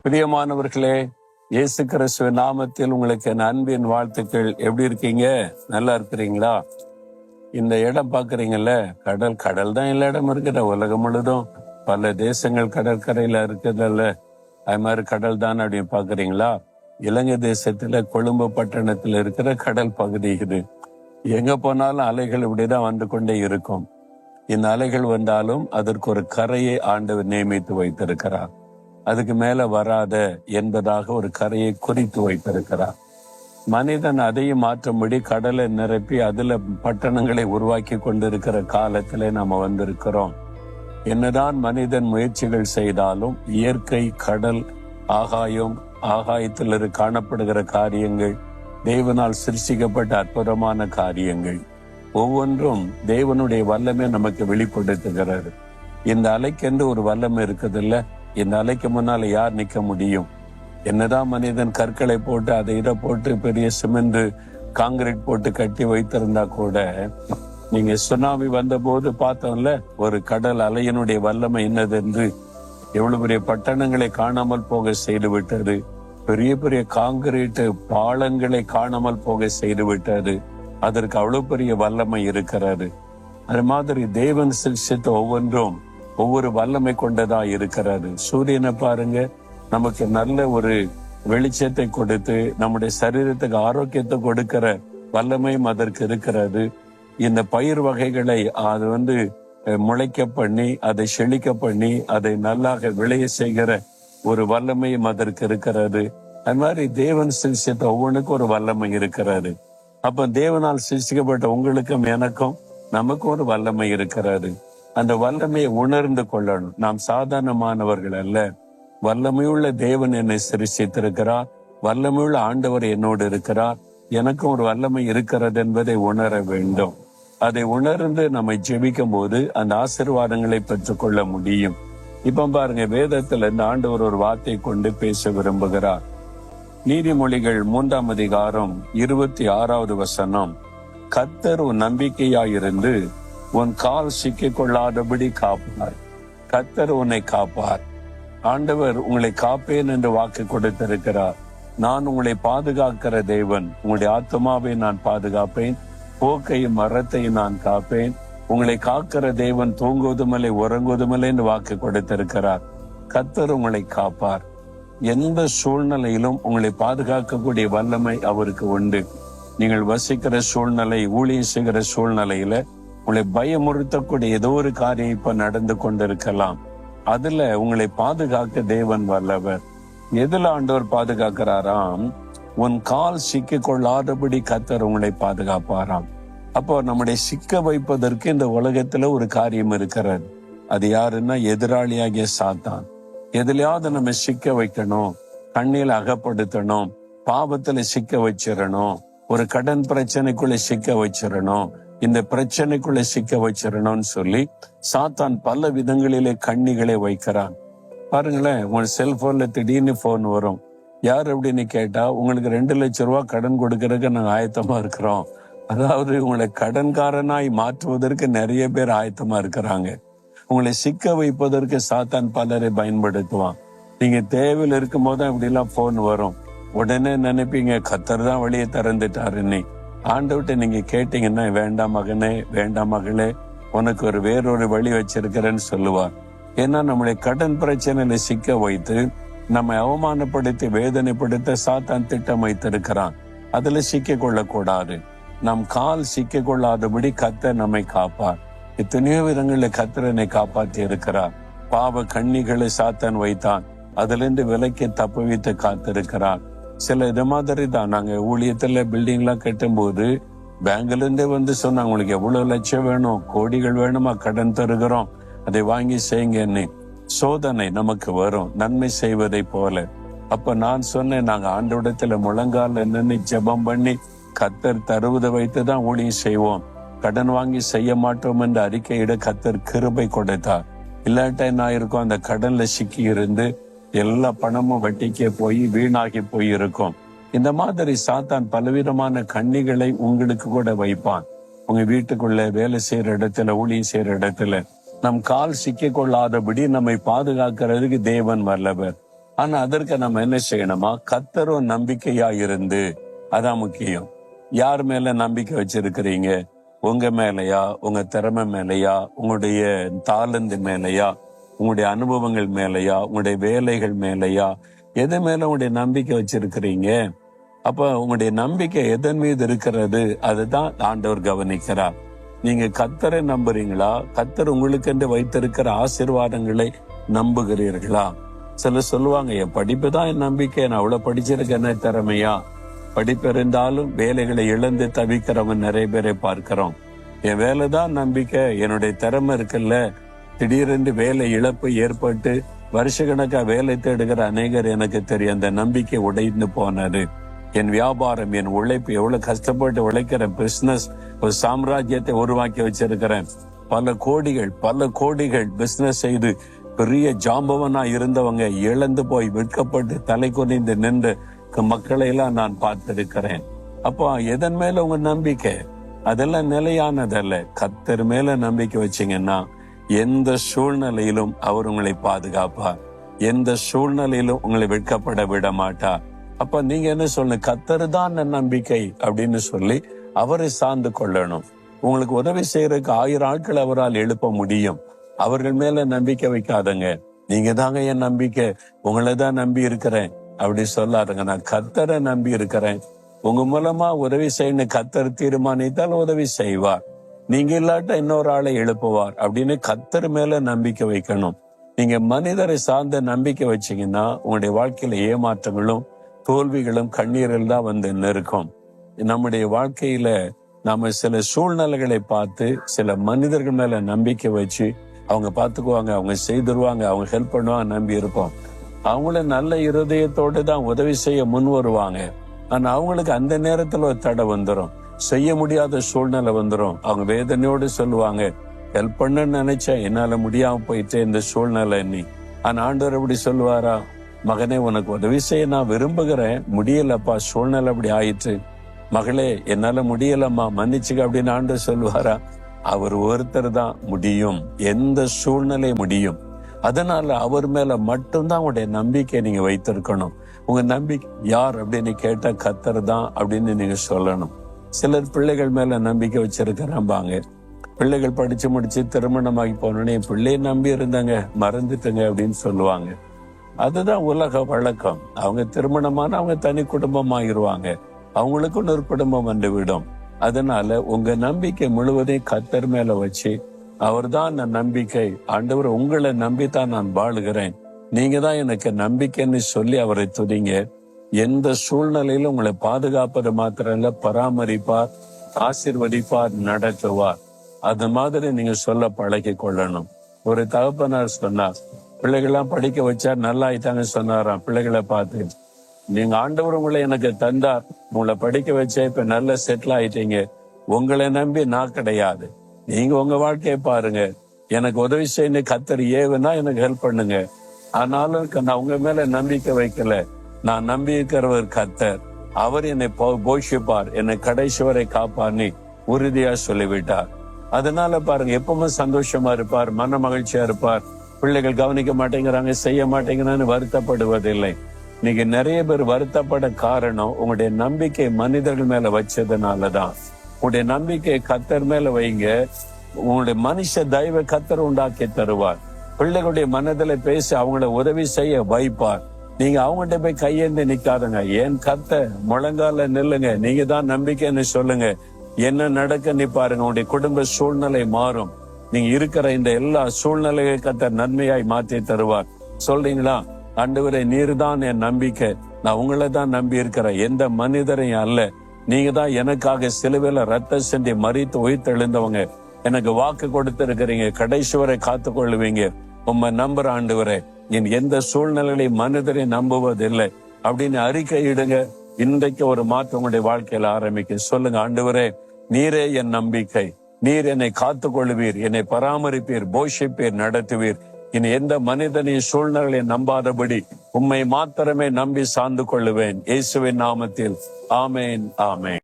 பிரியமானவர்களே, இயேசு கிறிஸ்துவின் நாமத்தில் உங்களுக்கு என் அன்பின் வாழ்த்துக்கள். எப்படி இருக்கீங்க? நல்லா இருக்கிறீங்களா? இந்த இடம் பாக்குறீங்கல்ல, கடல் தான் எல்லா இடம் இருக்கிற உலகம் முழுதும் பல தேசங்கள் கடற்கரையில இருக்குதல்ல, அது மாதிரி கடல் தான் அப்படின்னு பாக்குறீங்களா? இலங்கை தேசத்துல கொழும்பு பட்டணத்துல இருக்கிற கடல் பகுதி இது. எங்க போனாலும் அலைகள் இப்படிதான் வந்து கொண்டே இருக்கும். இந்த அலைகள் வந்தாலும் அதற்கு ஒரு கரையை ஆண்டவர் நியமித்து வைத்திருக்கிறார். அதுக்கு மேல வராத என்பதாக ஒரு கரையை குறித்து வைத்திருக்கிறார். மனிதன் அதையும் மாற்றும்படி கடலை நிரப்பி அதுல பட்டணங்களை உருவாக்கி கொண்டிருக்கிற காலத்திலே நாம வந்திருக்கிறோம். என்னதான் மனிதன் முயற்சிகள் செய்தாலும் இயற்கை, கடல், ஆகாயத்தில் காணப்படுகிற காரியங்கள் தேவனால் சிருஷ்டிக்கப்பட்ட அற்புதமான காரியங்கள் ஒவ்வொன்றும் தேவனுடைய வல்லமை நமக்கு வெளிப்படுத்துகிறது. இந்த அலைக்கென்று ஒரு வல்லமை இருக்குதில்ல, இந்த அலைக்கு முன்னால யார் நிக்க முடியும்? என்னதான் மனிதன் கற்களை போட்டு அதை இதை போட்டு பெரிய சிமெண்ட் காங்கிரீட் போட்டு கட்டி வைத்திருந்தா கூட, நீங்க சுனாமி வந்த போது பார்த்தோம்ல, ஒரு கடல் அலையினுடைய வல்லமை என்னது என்று. எவ்வளவு பெரிய பட்டணங்களை காணாமல் போக செய்து விட்டது. பெரிய பெரிய காங்கிரீட் பாலங்களை காணாமல் போக செய்து விட்டது. அதற்கு அவ்வளவு பெரிய வல்லமை இருக்கிறது. அது மாதிரி தேவன் சிருஷ்டித்த ஒவ்வொன்றும் ஒவ்வொரு வல்லமை கொண்டதா இருக்கிறது. சூரியனை பாருங்க, நமக்கு நல்ல ஒரு வெளிச்சத்தை கொடுத்து நம்முடைய சரீரத்துக்கு ஆரோக்கியத்தை கொடுக்கிற வல்லமையும் அதற்கு இருக்கிறது. இந்த பயிர் வகைகளை அது முளைக்க பண்ணி, அதை செழிக்க பண்ணி, அதை நல்லாக விளைய செய்கிற ஒரு வல்லமையும் அதற்கு இருக்கிறது. அது மாதிரி தேவன் சிருஷ்டித்த ஒவ்வொன்றுக்கும் ஒரு வல்லமை இருக்கிறது. அப்ப தேவனால் சிருஷ்டிக்கப்பட்ட உங்களுக்கும் எனக்கும் நமக்கும் ஒரு வல்லமை இருக்கிறது. அந்த வல்லமையை உணர்ந்து கொள்ளணும். நாம் சாதாரணமானவர்கள் அல்ல. வல்லமையுள்ள தேவன் என்னை சிருஷ்டித்திருக்கிறார். வல்லமையுள்ள ஆண்டவர் என்னோடு இருக்கிறார். எனக்கும் ஒரு வல்லமை இருக்கிறது என்பதை உணர வேண்டும். அதை உணர்ந்து நம்மை ஜெபிக்கும் போது அந்த ஆசீர்வாதங்களை பெற்றுக்கொள்ள முடியும். இப்ப பாருங்க, வேதத்துல இந்த ஆண்டவர் ஒரு வார்த்தை கொண்டு பேச விரும்புகிறார். நீதிமொழிகள் 3ஆம் அதிகாரம் 26வது வசனம். கர்த்தர் உன் நம்பிக்கையாயிருந்து உன் கால் சிக்கிக் கொள்ளாதபடி காப்பார். கர்த்தர் உன்னை காப்பார். ஆண்டவர் உங்களை காப்பேன் என்று வாக்கு கொடுத்திருக்கிறார். நான் உங்களை பாதுகாக்கிற தேவன். உங்களுடைய ஆத்மாவை நான் பாதுகாப்பேன், போக்கையும் மரத்தையும் நான் காப்பேன். உங்களை காக்கிற தேவன் தூங்குவதுமில்லை உறங்குவதுமில்லை என்று வாக்கு கொடுத்திருக்கிறார். கர்த்தர் உங்களை காப்பார். எந்த சூழ்நிலையிலும் உங்களை பாதுகாக்கக்கூடிய வல்லமை அவருக்கு உண்டு. நீங்கள் வசிக்கிற சூழ்நிலை, ஊழியம் செய்கிற சூழ்நிலையில உங்களை பயமுறுத்தக்கூடிய ஏதோ ஒரு காரியம் இப்ப நடந்து கொண்டிருக்கலாம். அதுல உங்களை பாதுகாக்க தேவன் வல்லவர். எதுல ஆண்டவர் பாதுகாக்கிறாராம்? உன் கால் சிக்கிக் கொள்ளாதபடி கர்த்தர் உங்களை பாதுகாப்பாராம். அப்போ நம்முடைய சிக்க வைப்பதற்கு இந்த உலகத்துல ஒரு காரியம் இருக்கிறது. அது யாருன்னா எதிராளியாகிய சாத்தான். எதுலயாவது நம்ம சிக்க வைக்கணும், கண்ணில அகப்படுத்தணும், பாவத்துல சிக்க வச்சிடணும், ஒரு கடன் பிரச்சனைக்குள்ள சிக்க வச்சிடணும், இந்த பிரச்சனைக்குள்ள சிக்க வச்சிடணும்னு சொல்லி சாத்தான் பல விதங்களிலே கண்ணிகளை வைக்கிறான். பாருங்களேன், உங்க செல்போன்ல திடீர்னு போன் வரும். யார் அப்படின்னு கேட்டா, உங்களுக்கு 2 லட்சம் ரூபாய் கடன் கொடுக்கறதுக்கு நாங்க ஆயத்தமா இருக்கிறோம். அதாவது உங்களை கடன்காரனாய் மாற்றுவதற்கு நிறைய பேர் ஆயத்தமா இருக்கிறாங்க. உங்களை சிக்க வைப்பதற்கு சாத்தான் பலரை பயன்படுத்துவான். நீங்க தேவையில் இருக்கும் போதுதான் இப்படி எல்லாம் போன் வரும். உடனே நினைப்பீங்க, கர்த்தர் தான் வழியை திறந்துட்டாருன்னு. ஆண்டவர்கிட்ட நீங்க கேட்டீங்கன்னா, வேண்டாம் மகனே, வேண்டாம் மகளே, உனக்கு வேறொரு வழி வச்சிருக்கிறேன்னு சொல்லுவார். ஏன்னா நம்மளை கடன் பிரச்சனையில சிக்க வைத்து நம்மை அவமானப்படுத்தி வேதனைப்படுத்த சாத்தான் திட்டம் வைத்திருக்கிறான். அதுல சிக்க கொள்ளக்கூடாது. நம் கால் சிக்க கொள்ளாதபடி கர்த்தர் நம்மை காப்பார். எத்தனையோ விதங்களில் கர்த்தர் என்னை காப்பாற்றி இருக்கிறார். பாவ கண்ணிகளை சாத்தான் வைத்தான், அதுல இருந்து விலைக்கு தப்புவித்து காத்திருக்கிறார். சில இது மாதிரி தான் நாங்க ஊழியத்துல பில்டிங் எல்லாம் கட்டும் போது பேங்க்ல இருந்தே சொன்னாங்க, உங்களுக்கு எவ்வளவு லட்சம் வேணும், கோடிகள் வேணுமா, கடன் தருகிறோம், அதை வாங்கி செய்யுங்கன்னு. சோதனை நமக்கு வரும், நன்மை செய்வதை போல. அப்ப நான் சொன்னேன், நாங்க ஆண்டவரிடத்துல முழங்கால நின்று ஜெபம் பண்ணி கர்த்தர் தருவதை வைத்துதான் ஊழியம் செய்வோம், கடன் வாங்கி செய்ய மாட்டோம் என்று அறிக்கையிட கர்த்தர் கிருபை கொடுத்தார். இல்லாட்ட என்ன இருக்கும், அந்த கடன்ல சிக்கி இருந்து எல்லா பணமும் வட்டிக்கே போய் வீணாகி போய் இருக்கும். இந்த மாதிரி சாத்தான் பலவிதமான கண்ணிகளை உங்களுக்கு கூட வைப்பான். உங்க வீட்டுக்குள்ள, வேலை செய்யற இடத்துல, ஊழியம் செய்யற இடத்துல நம் கால் சிக்கிக் கொள்ளாதபடி நம்மை பாதுகாக்கிறதுக்கு தேவன் வல்லவர். ஆனா அதற்கு நம்ம என்ன செய்யணுமா? கர்த்தரும் நம்பிக்கையா இருந்து, அதான் முக்கியம். யார் மேல நம்பிக்கை வச்சிருக்கிறீங்க? உங்க மேலையா, உங்க திறமை மேலையா, உங்களுடைய தாளந்து மேலையா, உங்களுடைய அனுபவங்கள் மேலையா, உங்களுடைய வேலைகள் மேலையா, எது மேல உங்களுடைய நம்பிக்கை வச்சிருக்கிறீங்க? அப்ப உங்களுடைய நம்பிக்கை எதன் மீது இருக்கிறது, அதுதான் ஆண்டவர் கவனிக்கிறார். நீங்க கர்த்தரை நம்புறீங்களா? கர்த்தர் உங்களுக்கு வைத்திருக்கிற ஆசீர்வாதங்களை நம்புகிறீர்களா? சிலர் சொல்லுவாங்க, என் படிப்பு தான் என் நம்பிக்கை, நான் அவ்வளவு படிச்சிருக்கேன்னு. திறமையா? படிப்பு இருந்தாலும் வேலைகளை இழந்து தவிக்கிறவன் நிறைய பேரை பார்க்கிறோம். என் வேலைதான் நம்பிக்கை, என்னுடைய திறமை இருக்குல்ல. திடீரென்று வேலை இழப்பு ஏற்பட்டு வருஷக்கணக்கா வேலை தேடுகிற அநேகர் எனக்கு தெரியும். அந்த நம்பிக்கை உடைந்து போனது. என் வியாபாரம், என் உழைப்பு, எவ்வளவு கஷ்டப்பட்டு உழைக்கிற பிசினஸ், ஒரு சாம்ராஜ்யத்தை உருவாக்கி வச்சிருக்கிறேன். பல கோடிகள் பிசினஸ் செய்து பெரிய ஜாம்பவனா இருந்தவங்க இழந்து போய் விற்கப்பட்டு தலை குனிந்து நின்று மக்களை எல்லாம் நான் பார்த்திருக்கிறேன். அப்போ எதன் மேல உங்க நம்பிக்கை? அதெல்லாம் நிலையானதல்ல. கர்த்தர் மேல நம்பிக்கை வச்சீங்கன்னா எந்த சூழ்நிலையிலும் அவர் உங்களை பாதுகாப்பார். எந்த சூழ்நிலையிலும் உங்களை வெட்கப்பட விட மாட்டார். அப்ப நீங்க என்ன சொல்லணும்? கர்த்தர் தான் நம்பிக்கை அப்படின்னு சொல்லி அவரை சார்ந்து கொள்ளணும். உங்களுக்கு உதவி செய்யறதுக்கு 1000 ஆட்கள் அவரால் எழுப்ப முடியும். அவர்கள் மேல நம்பிக்கை வைக்காதங்க. நீங்க தாங்க என் நம்பிக்கை, உங்களை தான் நம்பி இருக்கிறேன் அப்படி சொல்லாதுங்க. நான் கர்த்தரை நம்பி இருக்கிறேன். உங்க மூலமா உதவி செய்யணும் கர்த்தர் தீர்மானித்தால் உதவி செய்வார். நீங்க இல்லாட்ட இன்னொரு ஆளை எழுப்புவார் அப்படின்னு கர்த்தர் மேல நம்பிக்கை வைக்கணும். நீங்க மனிதரை சார்ந்த நம்பிக்கை வச்சீங்கன்னா உங்களுடைய வாழ்க்கையில ஏமாற்றங்களும் தோல்விகளும் கண்ணீரில் தான் வந்து நிற்கும். நம்முடைய வாழ்க்கையில நாம சில சூழ்நிலைகளை பார்த்து சில மனிதர்கள் மேல நம்பிக்கை வச்சு அவங்க பார்த்துக்குவாங்க, அவங்க செய்திருவாங்க, அவங்க ஹெல்ப் பண்ணுவாங்க நம்பி இருப்போம். அவங்கள நல்ல இருதயத்தோடு தான் உதவி செய்ய முன் வருவாங்க. ஆனா அவங்களுக்கு அந்த நேரத்துல ஒரு தடை வந்துடும், செய்ய முடியாத சூழ்நிலை வந்துடும். அவங்க வேதனையோடு சொல்லுவாங்க, ஹெல்ப் பண்ணன்னு நினைச்சேன், என்னால முடியாம போயிட்டு இந்த சூழ்நிலை நீ. ஆனா ஆண்டவர் அப்படி சொல்லுவாரா? மகனே, உனக்கு உதவி செய்ய நான் விரும்புகிறேன், முடியலப்பா, சூழ்நிலை அப்படி ஆயிற்று. மகளே, என்னால முடியலம்மா, மன்னிச்சுக்க அப்படின்னு ஆண்டவர் சொல்லுவாரா? அவர் ஒருத்தர் தான் முடியும், எந்த சூழ்நிலை முடியும். அதனால அவர் மேல மட்டும்தான் உங்களுடைய நம்பிக்கை நீங்க வைத்திருக்கணும். உங்க நம்பிக்கை யார் அப்படின்னு கேட்டா கர்த்தர் தான் அப்படின்னு நீங்க சொல்லணும். சிலர் பிள்ளைகள் மேல நம்பிக்கை வச்சிருக்கிறாங்க. பிள்ளைகள் படிச்சு முடிச்சு திருமணமாகி போனோன்னு என் பிள்ளையை நம்பி இருந்தாங்க, மறந்துட்டுங்க அப்படின்னு சொல்லுவாங்க. அதுதான் உலக வழக்கம். அவங்க திருமணமான அவங்க தனி குடும்பம் ஆகிருவாங்க, அவங்களுக்கும் ஒரு குடும்பம் வந்து விடும். அதனால உங்க நம்பிக்கை முழுவதையும் கர்த்தர் மேல வச்சு, அவர் தான் நான் நம்பிக்கை, ஆண்டவர் உங்களை நம்பித்தான் நான் வாழுகிறேன், நீங்க தான் எனக்கு நம்பிக்கைன்னு சொல்லி அவரை துதிங்க. எந்த சூழ்நிலையிலும் உங்களை பாதுகாப்பது மாத்திரம் இல்ல, பராமரிப்பார், ஆசீர்வதிப்பார், நடத்துவார். அது மாதிரி நீங்க சொல்ல பழகி கொள்ளணும். ஒரு தகப்பனார் சொன்னார், பிள்ளைகள்லாம் படிக்க வச்சா நல்லா ஆயிட்டாங்க சொன்னாராம். பிள்ளைகளை பார்த்து, நீங்க ஆண்டவர் உங்களை எனக்கு தந்தார், உங்களை படிக்க வச்ச, இப்ப நல்லா செட்டில் ஆயிட்டீங்க, உங்களை நம்பி நான் கிடையாது, நீங்க உங்க வாழ்க்கையை பாருங்க, எனக்கு உதவி செய்யணும் கர்த்தர் ஏவுனா எனக்கு ஹெல்ப் பண்ணுங்க. ஆனாலும் நான் உங்க மேல நம்பிக்கை வைக்கல, நான் நம்பி இருக்கிறவர் கர்த்தர், அவர் என்னை போஷிப்பார், என்னை கடைசி வரை காப்பார்னு உறுதியா சொல்லிவிட்டார். அதனால பாருங்க, எப்பவுமே சந்தோஷமா இருப்பார், மன மகிழ்ச்சியா இருப்பார். பிள்ளைகள் கவனிக்க மாட்டேங்கிறாங்க, செய்ய மாட்டேங்கிறான்னு வருத்தப்படுவதில்லை. நீங்க நிறைய பேர் வருத்தப்பட காரணம் உங்களுடைய நம்பிக்கை மனிதர்கள் மேல வச்சதுனாலதான். உங்களுடைய நம்பிக்கையை கர்த்தர் மேல வைங்க. உங்களுடைய மனுஷ தயவை கர்த்தர் உண்டாக்கி தருவார். பிள்ளைகளுடைய மனதில பேசி அவங்கள உதவி செய்ய வைப்பார். நீங்க அவங்கள்ட்ட போய் கையேந்து நிக்காதுங்க. ஏன் கர்த்தர் முழங்கால நில்லுங்க, நீங்க தான் நம்பிக்கைன்னு சொல்லுங்க. என்ன நடக்க பாருங்க, உங்களுடைய குடும்ப சூழ்நிலை மாறும். நீங்க இருக்கிற இந்த எல்லா சூழ்நிலையை கர்த்தர் நன்மையாய் மாற்றி தருவார். சொல்றீங்களா? ஆண்டவரே, நீர் தான் என் நம்பிக்கை, நான் உங்களை தான் நம்பி இருக்கிறேன், எந்த மனிதரையும் அல்ல. நீங்க தான் எனக்காக சிலுவையில ரத்தம் சிந்தி மரித்து உயிர்த்தெழுந்தவங்க, எனக்கு வாக்கு கொடுத்திருக்கிறீங்க, கடைசி வரை காத்து கொள்ளுவீங்க, உம்மை நம்புற ஆண்டவரே, என் எந்த சூழ்நிலையிலும் மனிதரை நம்புவதில்லை அப்படின்னு அறிக்கையிடுங்க. இன்றைக்கு ஒரு மாற்றம் உங்களுடைய வாழ்க்கையில ஆரம்பிக்க சொல்லுங்க. ஆண்டவரே, நீரே என் நம்பிக்கை, நீர் என்னை காத்து கொள்ளுவீர், என்னை பராமரிப்பீர், போஷிப்பீர், நடத்துவீர். இனி எந்த மனிதனையும் சூழ்நிலையை நம்பாதபடி உம்மை மாத்திரமே நம்பி சார்ந்து கொள்ளுவேன். இயேசுவின் நாமத்தில் ஆமேன், ஆமேன்.